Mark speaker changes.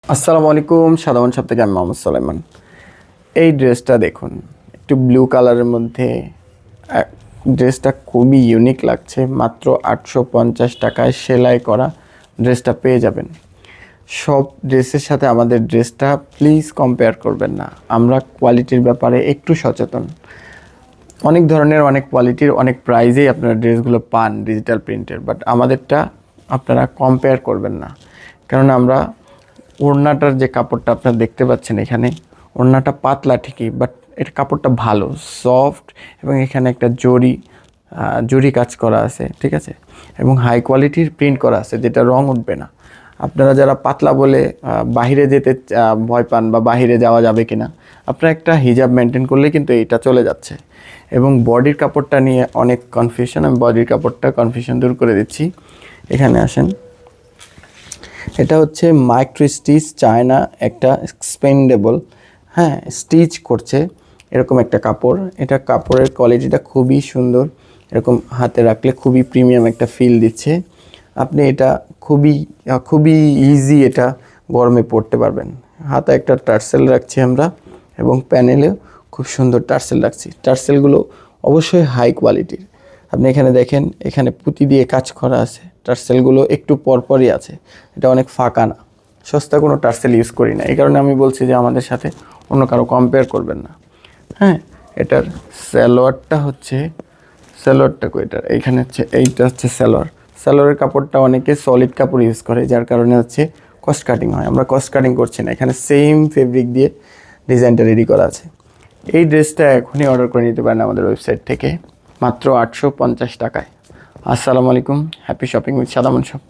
Speaker 1: আসসালামু আলাইকুম। সাধারণ সব থেকে আমি মোহাম্মদ সুলাইমান। এই ড্রেসটা দেখুন, একটু ব্লু কালারের মধ্যে ড্রেসটা খুবই ইউনিক লাগছে। মাত্র 850 টাকায় সেলাই করা ড্রেসটা পেয়ে যাবেন। সব ড্রেসের সাথে আমাদের ড্রেসটা প্লিজ কম্পেয়ার করবেন না। আমরা কোয়ালিটির ব্যাপারে একটু সচেতন। অনেক ধরনের, অনেক কোয়ালিটির, অনেক প্রাইজেই আপনারা ড্রেসগুলো পান ডিজিটাল প্রিন্টের, বাট আমাদেরটা আপনারা কম্পেয়ার করবেন না। কারণ আমরা ওড়নাটার যে কাপড়টা আপনারা দেখতে পাচ্ছেন এখানে, ওড়নাটা পাতলা ঠিকই, বাট এর কাপড়টা ভালো, সফট, এবং এখানে একটা জরি কাজ করা আছে, ঠিক আছে, এবং হাই কোয়ালিটির প্রিন্ট করা আছে, যেটা রং উঠবে না। আপনারা যারা পাতলা বলে বাহিরে যেতে ভয় পান বা বাহিরে যাওয়া যাবে কিনা, আপনারা একটা হিজাব মেনটেন করলে কিন্তু এইটা চলে যাচ্ছে। এবং বডির কাপড়টা নিয়ে অনেক কনফিউশন, আমি বডির কাপড়টা কনফিউশন দূর করে দিচ্ছি। এখানে আসেন, এটা হচ্ছে মাইক্রো স্টিচ চায়না, একটা এক্সপেন্ডেবল, হ্যাঁ, স্টিচ করছে এরকম একটা কাপড়। এটা কাপড়ের কোয়ালিটিটা খুবই সুন্দর, এরকম হাতে রাখলে খুবই প্রিমিয়াম একটা ফিল দিচ্ছে। আপনি এটা খুবই খুবই ইজি এটা গরমে পরতে পারবেন। হাতে একটা টার্সেল রাখছি আমরা, এবং প্যানেলেও খুব সুন্দর টার্সেল রাখছি। টার্সেলগুলো অবশ্যই হাই কোয়ালিটির। আপনি এখানে দেখেন, এখানে পুঁতি দিয়ে কাজ করা আছে। টার্সেলগুলো একটু পরপরই আছে, এটা অনেক ফাঁকা না। সস্তা কোনো টার্সেল ইউজ করি না, এই কারণে আমি বলছি যে আমাদের সাথে অন্য কারো কম্পেয়ার করবেন না। হ্যাঁ, এটার স্যালোয়ারটা এটার এইখানে হচ্ছে, এইটা হচ্ছে স্যালোয়ারের কাপড়টা অনেকে সলিড কাপড় ইউজ করে, যার কারণে হচ্ছে কস্ট কাটিং হয়। আমরা কস্ট কাটিং করছি না, এখানে সেম ফেব্রিক দিয়ে ডিজাইনটা রেডি করা আছে। এই ড্রেসটা এখনই অর্ডার করে নিতে পারেন আমাদের ওয়েবসাইট থেকে মাত্র 850 টাকায়। আসসালামু আলাইকুম, হ্যাপি শপিং উইথ সাদামন শপ।